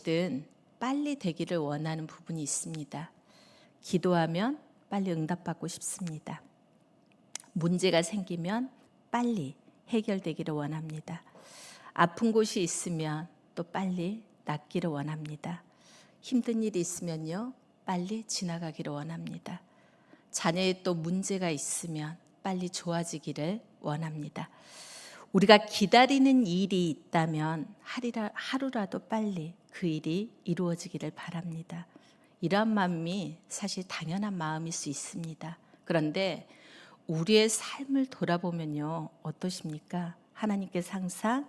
무엇이든 빨리 되기를 원하는 부분이 있습니다. 기도하면 빨리 응답받고 싶습니다. 문제가 생기면 빨리 해결되기를 원합니다. 아픈 곳이 있으면 또 빨리 낫기를 원합니다. 힘든 일이 있으면요, 빨리 지나가기를 원합니다. 자녀에 또 문제가 있으면 빨리 좋아지기를 원합니다. 우리가 기다리는 일이 있다면 하루라도 빨리 그 일이 이루어지기를 바랍니다. 이러한 마음이 사실 당연한 마음일 수 있습니다. 그런데 우리의 삶을 돌아보면요, 어떠십니까? 하나님께서 항상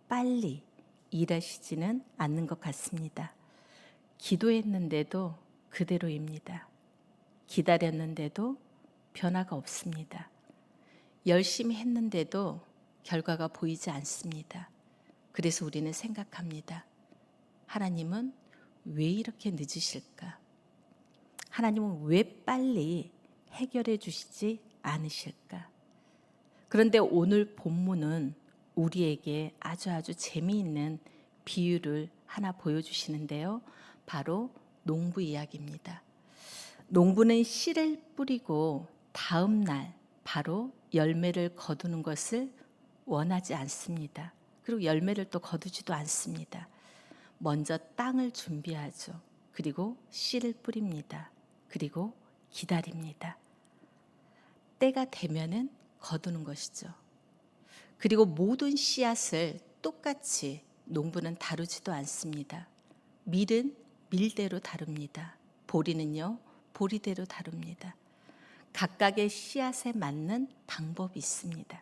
빨리 일하시지는 않는 것 같습니다. 기도했는데도 그대로입니다. 기다렸는데도 변화가 없습니다. 열심히 했는데도 결과가 보이지 않습니다. 그래서 우리는 생각합니다. 하나님은 왜 이렇게 늦으실까? 하나님은 왜 빨리 해결해 주시지 않으실까? 그런데 오늘 본문은 우리에게 아주 재미있는 비유를 하나 보여주시는데요. 바로 농부 이야기입니다. 농부는 씨를 뿌리고 다음 날 바로 열매를 거두는 것을 원하지 않습니다. 그리고 열매를 또 거두지도 않습니다. 먼저 땅을 준비하죠. 그리고 씨를 뿌립니다. 그리고 기다립니다. 때가 되면은 거두는 것이죠. 그리고 모든 씨앗을 똑같이 농부는 다루지도 않습니다. 밀은 밀대로 다룹니다. 보리는요, 보리대로 다룹니다. 각각의 씨앗에 맞는 방법이 있습니다.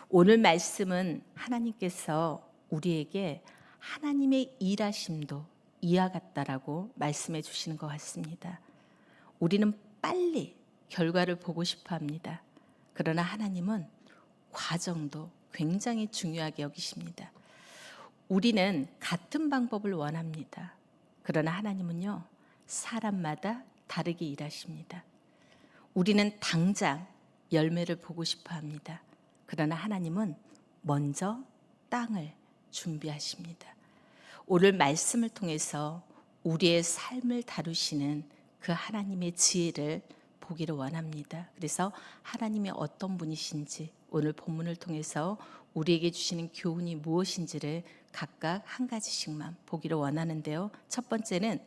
오늘 말씀은 하나님께서 우리에게 하나님의 일하심도 이와 같다라고 말씀해 주시는 것 같습니다. 우리는 빨리 결과를 보고 싶어 합니다. 그러나 하나님은 과정도 굉장히 중요하게 여기십니다. 우리는 같은 방법을 원합니다. 그러나 하나님은요, 사람마다 다르게 일하십니다. 우리는 당장 열매를 보고 싶어 합니다. 그러나 하나님은 먼저 땅을 준비하십니다. 오늘 말씀을 통해서 우리의 삶을 다루시는 그 하나님의 지혜를 보기를 원합니다. 그래서 하나님이 어떤 분이신지 오늘 본문을 통해서 우리에게 주시는 교훈이 무엇인지를 각각 한 가지씩만 보기를 원하는데요. 첫 번째는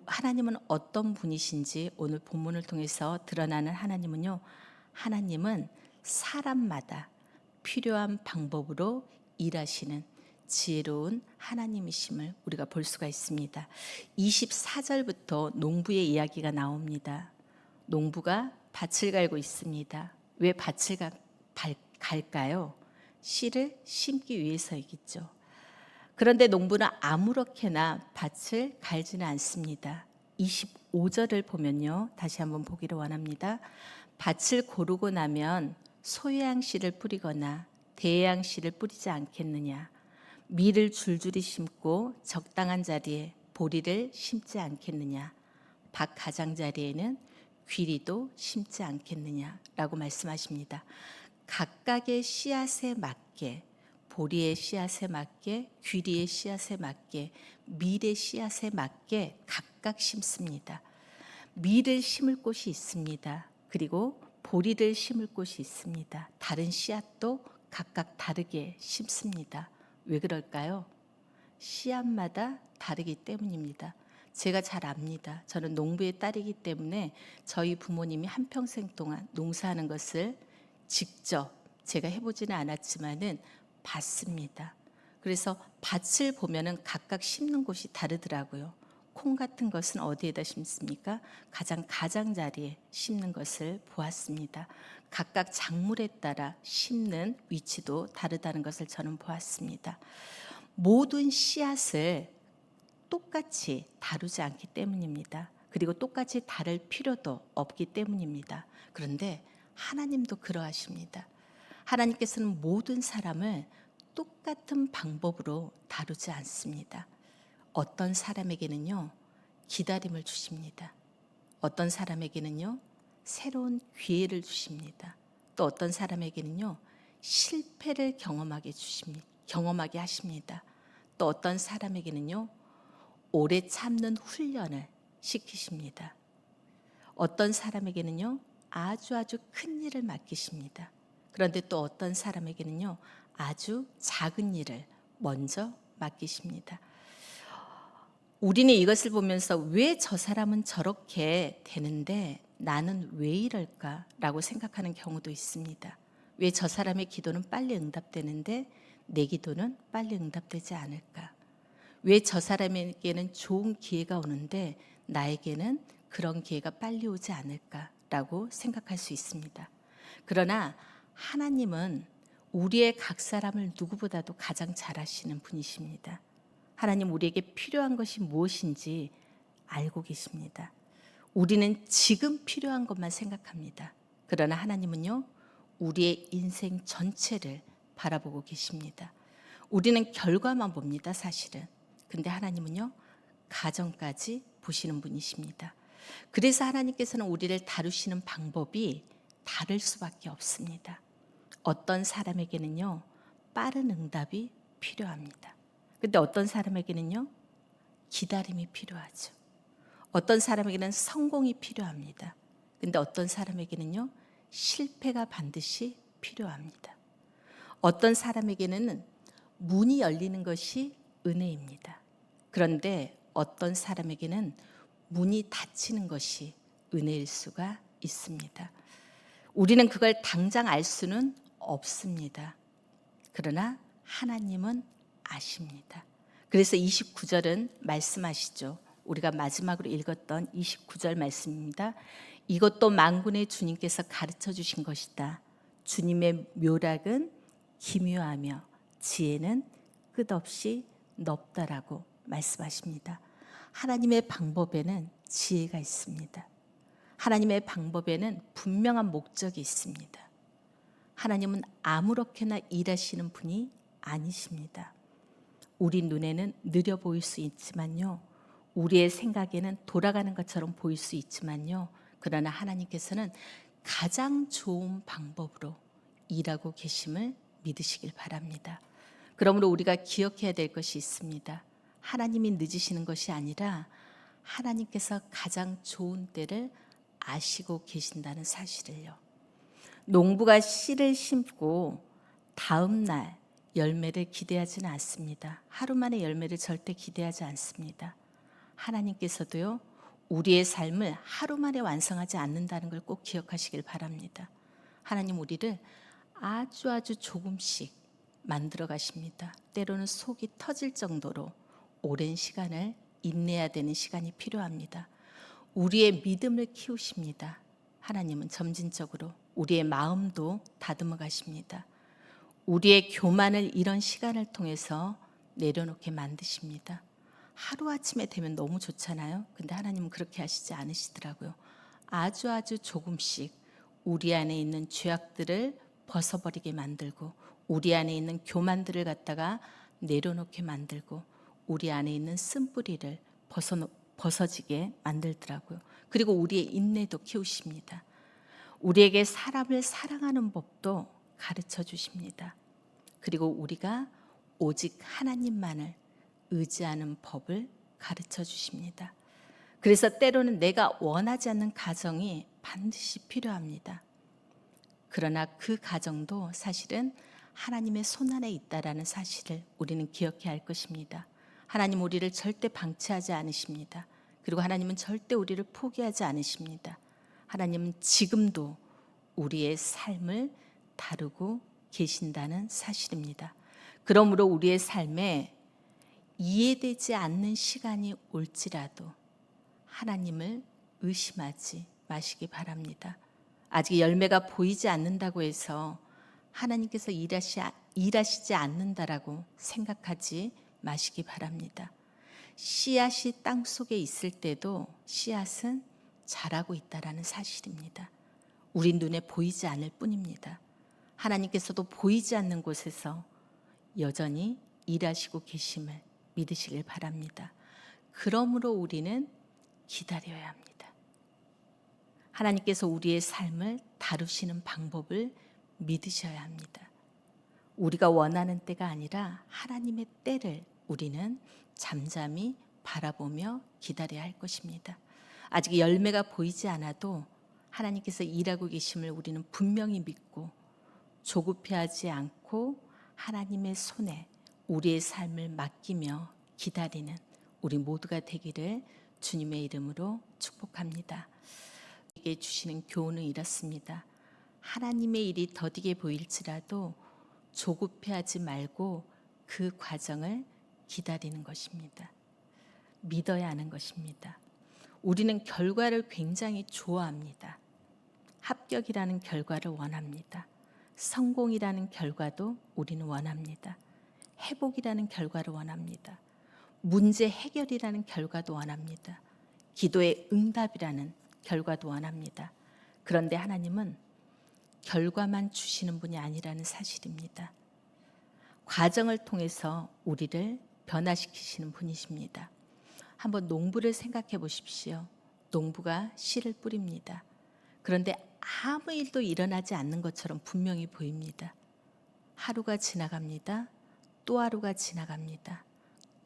하나님은 어떤 분이신지 오늘 본문을 통해서 드러나는 하나님은요, 하나님은 사람마다 필요한 방법으로 일하시는 지혜로운 하나님이심을 우리가 볼 수가 있습니다. 24절부터 농부의 이야기가 나옵니다. 농부가 밭을 갈고 있습니다. 왜 밭을 갈까요? 씨를 심기 위해서이겠죠. 그런데 농부는 아무렇게나 밭을 갈지는 않습니다. 25절을 보면요, 다시 한번 보기를 원합니다. 밭을 고르고 나면 소양 씨를 뿌리거나 대양 씨를 뿌리지 않겠느냐. 밀을 줄줄이 심고 적당한 자리에 보리를 심지 않겠느냐. 밭 가장자리에는 귀리도 심지 않겠느냐라고 말씀하십니다. 각각의 씨앗에 맞게, 보리의 씨앗에 맞게, 귀리의 씨앗에 맞게, 밀의 씨앗에 맞게 각각 심습니다. 밀을 심을 곳이 있습니다. 그리고 보리를 심을 곳이 있습니다. 다른 씨앗도 각각 다르게 심습니다. 왜 그럴까요? 씨앗마다 다르기 때문입니다. 제가 잘 압니다. 저는 농부의 딸이기 때문에 저희 부모님이 한평생 동안 농사하는 것을 직접 제가 해보지는 않았지만은 봤습니다. 그래서 밭을 보면은 각각 심는 곳이 다르더라고요. 콩 같은 것은 어디에다 심습니까? 가장자리에 심는 것을 보았습니다. 각각 작물에 따라 심는 위치도 다르다는 것을 저는 보았습니다. 모든 씨앗을 똑같이 다루지 않기 때문입니다. 그리고 똑같이 다룰 필요도 없기 때문입니다. 그런데 하나님도 그러하십니다. 하나님께서는 모든 사람을 똑같은 방법으로 다루지 않습니다. 어떤 사람에게는요, 기다림을 주십니다. 어떤 사람에게는요, 새로운 기회를 주십니다. 또 어떤 사람에게는요, 실패를 경험하게 하십니다. 또 어떤 사람에게는요, 오래 참는 훈련을 시키십니다. 어떤 사람에게는요, 아주 큰 일을 맡기십니다. 그런데 또 어떤 사람에게는요, 아주 작은 일을 먼저 맡기십니다. 우리는 이것을 보면서 왜 저 사람은 저렇게 되는데 나는 왜 이럴까라고 생각하는 경우도 있습니다. 왜 저 사람의 기도는 빨리 응답되는데 내 기도는 빨리 응답되지 않을까? 왜 저 사람에게는 좋은 기회가 오는데 나에게는 그런 기회가 빨리 오지 않을까라고 생각할 수 있습니다. 그러나 하나님은 우리의 각 사람을 누구보다도 가장 잘 아시는 분이십니다. 하나님 우리에게 필요한 것이 무엇인지 알고 계십니다. 우리는 지금 필요한 것만 생각합니다. 그러나 하나님은요, 우리의 인생 전체를 바라보고 계십니다. 우리는 결과만 봅니다, 사실은. 근데 하나님은요, 가정까지 보시는 분이십니다. 그래서 하나님께서는 우리를 다루시는 방법이 다를 수밖에 없습니다. 어떤 사람에게는요, 빠른 응답이 필요합니다. 근데 어떤 사람에게는요, 기다림이 필요하죠. 어떤 사람에게는 성공이 필요합니다. 근데 어떤 사람에게는요, 실패가 반드시 필요합니다. 어떤 사람에게는 문이 열리는 것이 은혜입니다. 그런데 어떤 사람에게는 문이 닫히는 것이 은혜일 수가 있습니다. 우리는 그걸 당장 알 수는 없습니다. 그러나 하나님은 아십니다. 그래서 29절은 말씀하시죠. 우리가 마지막으로 읽었던 29절 말씀입니다. 이것도 만군의 주님께서 가르쳐 주신 것이다. 주님의 묘락은 기묘하며 지혜는 끝없이 넓다라고 말씀하십니다. 하나님의 방법에는 지혜가 있습니다. 하나님의 방법에는 분명한 목적이 있습니다. 하나님은 아무렇게나 일하시는 분이 아니십니다. 우리 눈에는 느려 보일 수 있지만요, 우리의 생각에는 돌아가는 것처럼 보일 수 있지만요, 그러나 하나님께서는 가장 좋은 방법으로 일하고 계심을 믿으시길 바랍니다. 그러므로 우리가 기억해야 될 것이 있습니다. 하나님이 늦으시는 것이 아니라 하나님께서 가장 좋은 때를 아시고 계신다는 사실을요. 농부가 씨를 심고 다음 날 열매를 기대하지는 않습니다. 하루 만에 열매를 절대 기대하지 않습니다. 하나님께서도요, 우리의 삶을 하루 만에 완성하지 않는다는 걸 꼭 기억하시길 바랍니다. 하나님 우리를 아주 조금씩 만들어 가십니다. 때로는 속이 터질 정도로 오랜 시간을 인내해야 되는 시간이 필요합니다. 우리의 믿음을 키우십니다. 하나님은 점진적으로 우리의 마음도 다듬어 가십니다. 우리의 교만을 이런 시간을 통해서 내려놓게 만드십니다. 하루아침에 되면 너무 좋잖아요. 근데 하나님은 그렇게 하시지 않으시더라고요. 아주 조금씩 우리 안에 있는 죄악들을 벗어버리게 만들고, 우리 안에 있는 교만들을 갖다가 내려놓게 만들고, 우리 안에 있는 쓴뿌리를 벗어지게 만들더라고요. 그리고 우리의 인내도 키우십니다. 우리에게 사람을 사랑하는 법도 가르쳐 주십니다. 그리고 우리가 오직 하나님만을 의지하는 법을 가르쳐 주십니다. 그래서 때로는 내가 원하지 않는 가정이 반드시 필요합니다. 그러나 그 가정도 사실은 하나님의 손안에 있다라는 사실을 우리는 기억해야 할 것입니다. 하나님 우리를 절대 방치하지 않으십니다. 그리고 하나님은 절대 우리를 포기하지 않으십니다. 하나님은 지금도 우리의 삶을 다루고 계신다는 사실입니다. 그러므로 우리의 삶에 이해되지 않는 시간이 올지라도 하나님을 의심하지 마시기 바랍니다. 아직 열매가 보이지 않는다고 해서 하나님께서 일하시지 않는다라고 생각하지 마시기 바랍니다. 씨앗이 땅 속에 있을 때도 씨앗은 자라고 있다라는 사실입니다. 우리 눈에 보이지 않을 뿐입니다. 하나님께서도 보이지 않는 곳에서 여전히 일하시고 계심을 믿으시길 바랍니다. 그러므로 우리는 기다려야 합니다. 하나님께서 우리의 삶을 다루시는 방법을 믿으셔야 합니다. 우리가 원하는 때가 아니라 하나님의 때를 우리는 잠잠히 바라보며 기다려야 할 것입니다. 아직 열매가 보이지 않아도 하나님께서 일하고 계심을 우리는 분명히 믿고 조급해하지 않고 하나님의 손에 우리의 삶을 맡기며 기다리는 우리 모두가 되기를 주님의 이름으로 축복합니다. 우리에게 주시는 교훈은 이렇습니다. 하나님의 일이 더디게 보일지라도 조급해하지 말고 그 과정을 기다리는 것입니다. 믿어야 하는 것입니다. 우리는 결과를 굉장히 좋아합니다. 합격이라는 결과를 원합니다. 성공이라는 결과도 우리는 원합니다. 회복이라는 결과를 원합니다. 문제 해결이라는 결과도 원합니다. 기도의 응답이라는 결과도 원합니다. 그런데 하나님은 결과만 주시는 분이 아니라는 사실입니다. 과정을 통해서 우리를 변화시키시는 분이십니다. 한번 농부를 생각해 보십시오. 농부가 씨를 뿌립니다. 그런데 아무 일도 일어나지 않는 것처럼 분명히 보입니다. 하루가 지나갑니다. 또 하루가 지나갑니다.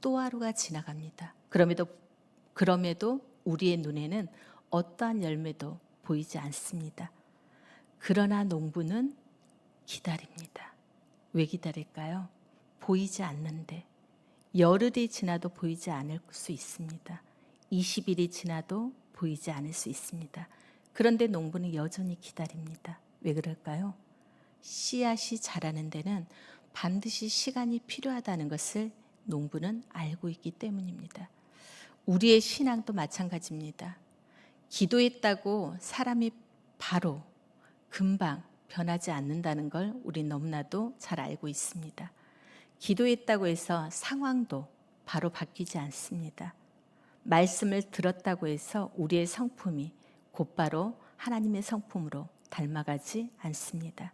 또 하루가 지나갑니다. 그럼에도 우리의 눈에는 어떠한 열매도 보이지 않습니다. 그러나 농부는 기다립니다. 왜 기다릴까요? 보이지 않는데 열흘이 지나도 보이지 않을 수 있습니다. 20일이 지나도 보이지 않을 수 있습니다. 그런데 농부는 여전히 기다립니다. 왜 그럴까요? 씨앗이 자라는 데는 반드시 시간이 필요하다는 것을 농부는 알고 있기 때문입니다. 우리의 신앙도 마찬가지입니다. 기도했다고 사람이 바로 금방 변하지 않는다는 걸 우린 너무나도 잘 알고 있습니다. 기도했다고 해서 상황도 바로 바뀌지 않습니다. 말씀을 들었다고 해서 우리의 성품이 곧바로 하나님의 성품으로 닮아가지 않습니다.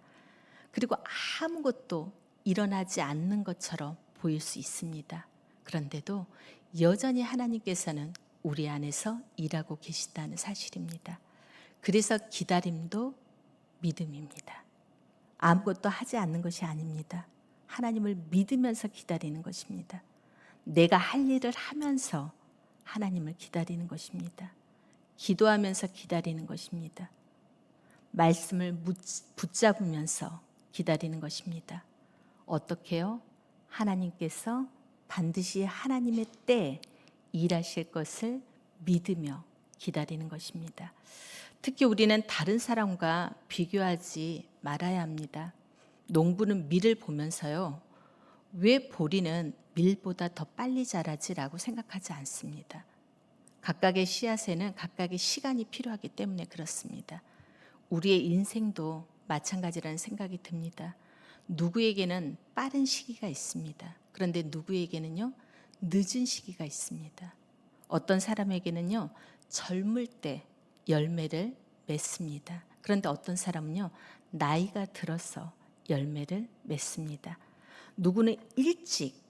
그리고 아무것도 일어나지 않는 것처럼 보일 수 있습니다. 그런데도 여전히 하나님께서는 우리 안에서 일하고 계시다는 사실입니다. 그래서 기다림도 믿음입니다. 아무것도 하지 않는 것이 아닙니다. 하나님을 믿으면서 기다리는 것입니다. 내가 할 일을 하면서 하나님을 기다리는 것입니다. 기도하면서 기다리는 것입니다. 말씀을 붙잡으면서 기다리는 것입니다. 어떻게요? 하나님께서 반드시 하나님의 때에 일하실 것을 믿으며 기다리는 것입니다. 특히 우리는 다른 사람과 비교하지 말아야 합니다. 농부는 밀을 보면서요, 왜 보리는 밀보다 더 빨리 자라지라고 생각하지 않습니다. 각각의 씨앗에는 각각의 시간이 필요하기 때문에 그렇습니다. 우리의 인생도 마찬가지라는 생각이 듭니다. 누구에게는 빠른 시기가 있습니다. 그런데 누구에게는요, 늦은 시기가 있습니다. 어떤 사람에게는요, 젊을 때 열매를 맺습니다. 그런데 어떤 사람은요, 나이가 들어서 열매를 맺습니다. 누구는 일찍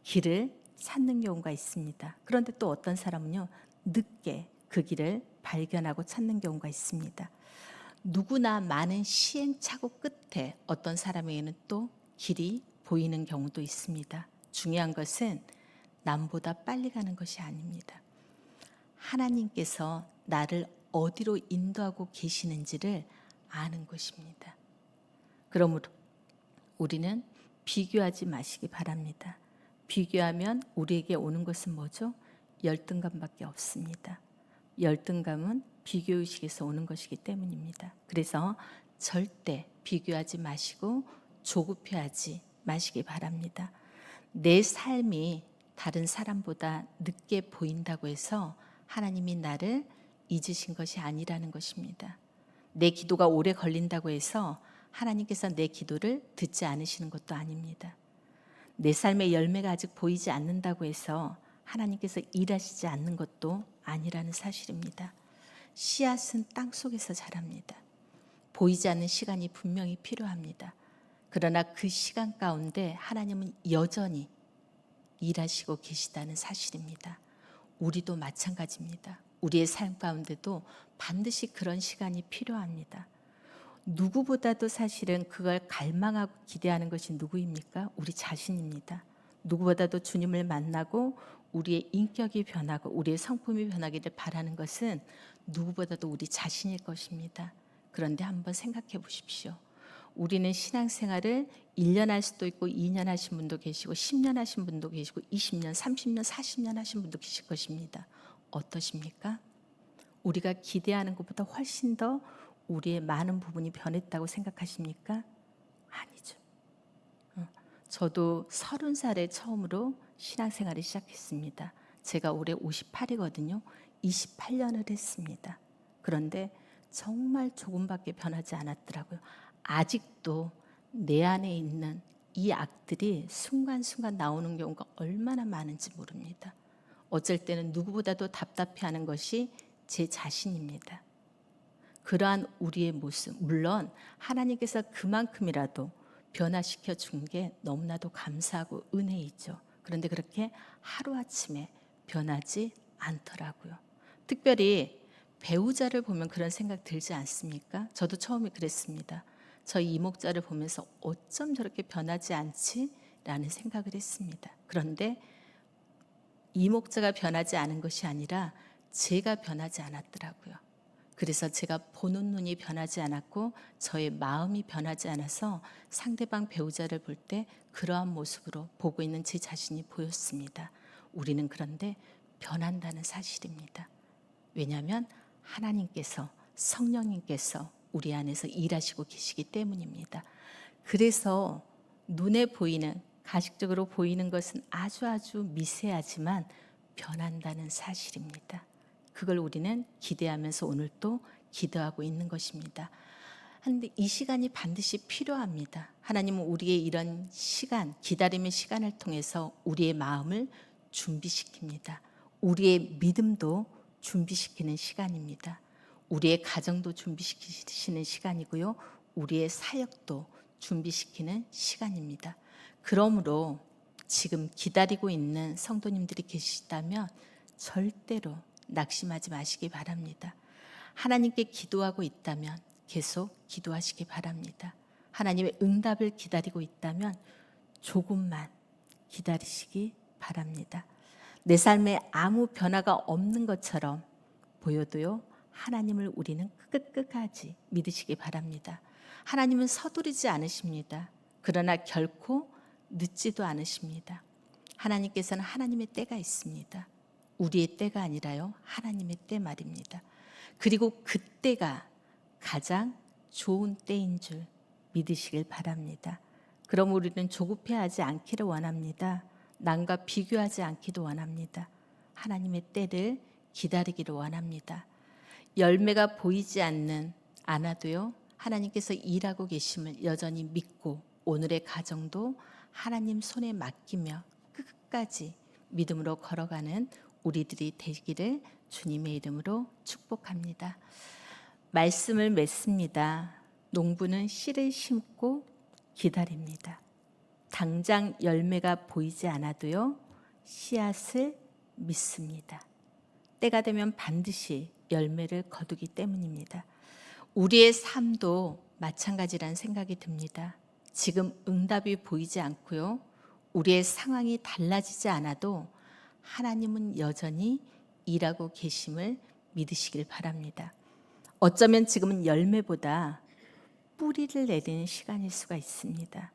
길을 찾는 경우가 있습니다. 그런데 또 어떤 사람은요, 늦게 그 길을 발견하고 찾는 경우가 있습니다. 누구나 많은 시행착오 끝에 어떤 사람에게는 또 길이 보이는 경우도 있습니다. 중요한 것은 남보다 빨리 가는 것이 아닙니다. 하나님께서 나를 어디로 인도하고 계시는지를 아는 것입니다. 그러므로 우리는 비교하지 마시기 바랍니다. 비교하면 우리에게 오는 것은 뭐죠? 열등감밖에 없습니다. 열등감은 비교의식에서 오는 것이기 때문입니다. 그래서 절대 비교하지 마시고 조급해하지 마시기 바랍니다. 내 삶이 다른 사람보다 늦게 보인다고 해서 하나님이 나를 잊으신 것이 아니라는 것입니다. 내 기도가 오래 걸린다고 해서 하나님께서 내 기도를 듣지 않으시는 것도 아닙니다. 내 삶의 열매가 아직 보이지 않는다고 해서 하나님께서 일하시지 않는 것도 아니라는 사실입니다. 씨앗은 땅속에서 자랍니다. 보이지 않는 시간이 분명히 필요합니다. 그러나 그 시간 가운데 하나님은 여전히 일하시고 계시다는 사실입니다. 우리도 마찬가지입니다. 우리의 삶 가운데도 반드시 그런 시간이 필요합니다. 누구보다도 사실은 그걸 갈망하고 기대하는 것이 누구입니까? 우리 자신입니다. 누구보다도 주님을 만나고 우리의 인격이 변하고 우리의 성품이 변하기를 바라는 것은 누구보다도 우리 자신일 것입니다. 그런데 한번 생각해 보십시오. 우리는 신앙생활을 1년 할 수도 있고 2년 하신 분도 계시고 10년 하신 분도 계시고 20년, 30년, 40년 하신 분도 계실 것입니다. 어떠십니까? 우리가 기대하는 것보다 훨씬 더 우리의 많은 부분이 변했다고 생각하십니까? 아니죠. 저도 30살에 처음으로 신앙생활을 시작했습니다. 제가 올해 58이거든요. 28년을 했습니다. 그런데 정말 조금밖에 변하지 않았더라고요. 아직도 내 안에 있는 이 악들이 순간순간 나오는 경우가 얼마나 많은지 모릅니다. 어쩔 때는 누구보다도 답답해하는 것이 제 자신입니다. 그러한 우리의 모습, 물론 하나님께서 그만큼이라도 변화시켜 준 게 너무나도 감사하고 은혜이죠. 그런데 그렇게 하루아침에 변하지 않더라고요. 특별히 배우자를 보면 그런 생각 들지 않습니까? 저도 처음에 그랬습니다. 저희 이목자를 보면서 어쩜 저렇게 변하지 않지? 라는 생각을 했습니다. 그런데 이목자가 변하지 않은 것이 아니라 제가 변하지 않았더라고요. 그래서 제가 보는 눈이 변하지 않았고 저의 마음이 변하지 않아서 상대방 배우자를 볼 때 그러한 모습으로 보고 있는 제 자신이 보였습니다. 우리는 그런데 변한다는 사실입니다. 왜냐하면 하나님께서, 성령님께서 우리 안에서 일하시고 계시기 때문입니다. 그래서 눈에 보이는, 가식적으로 보이는 것은 아주 미세하지만 변한다는 사실입니다. 그걸 우리는 기대하면서 오늘 또 기도하고 있는 것입니다. 그런데 이 시간이 반드시 필요합니다. 하나님은 우리의 이런 시간, 기다림의 시간을 통해서 우리의 마음을 준비시킵니다. 우리의 믿음도 준비시키는 시간입니다. 우리의 가정도 준비시키시는 시간이고요. 우리의 사역도 준비시키는 시간입니다. 그러므로 지금 기다리고 있는 성도님들이 계시다면 절대로 낙심하지 마시기 바랍니다. 하나님께 기도하고 있다면 계속 기도하시기 바랍니다. 하나님의 응답을 기다리고 있다면 조금만 기다리시기 바랍니다. 내 삶에 아무 변화가 없는 것처럼 보여도요, 하나님을 우리는 끝까지 믿으시기 바랍니다. 하나님은 서두르지 않으십니다. 그러나 결코 늦지도 않으십니다. 하나님께서는 하나님의 때가 있습니다. 우리의 때가 아니라요, 하나님의 때 말입니다. 그리고 그때가 가장 좋은 때인 줄 믿으시길 바랍니다. 그럼 우리는 조급해하지 않기를 원합니다. 남과 비교하지 않기도 원합니다. 하나님의 때를 기다리기를 원합니다. 열매가 보이지 않아도요, 하나님께서 일하고 계심을 여전히 믿고 오늘의 가정도 하나님 손에 맡기며 끝까지 믿음으로 걸어가는 우리들이 되기를 주님의 이름으로 축복합니다. 말씀을 맺습니다. 농부는 씨를 심고 기다립니다. 당장 열매가 보이지 않아도요, 씨앗을 믿습니다. 때가 되면 반드시 열매를 거두기 때문입니다. 우리의 삶도 마찬가지라는 생각이 듭니다. 지금 응답이 보이지 않고요, 우리의 상황이 달라지지 않아도 하나님은 여전히 일하고 계심을 믿으시길 바랍니다. 어쩌면 지금은 열매보다 뿌리를 내리는 시간일 수가 있습니다.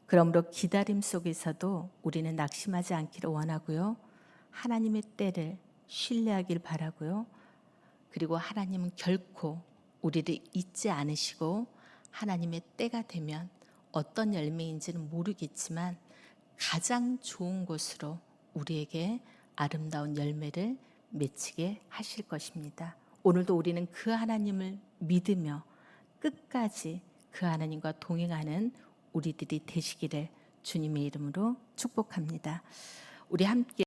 그러므로 기다림 속에서도 우리는 낙심하지 않기를 원하고요, 하나님의 때를 신뢰하길 바라고요, 그리고 하나님은 결코 우리를 잊지 않으시고 하나님의 때가 되면 어떤 열매인지는 모르겠지만 가장 좋은 곳으로 우리에게 아름다운 열매를 맺히게 하실 것입니다. 오늘도 우리는 그 하나님을 믿으며 끝까지 그 하나님과 동행하는 우리들이 되시기를 주님의 이름으로 축복합니다. 우리 함께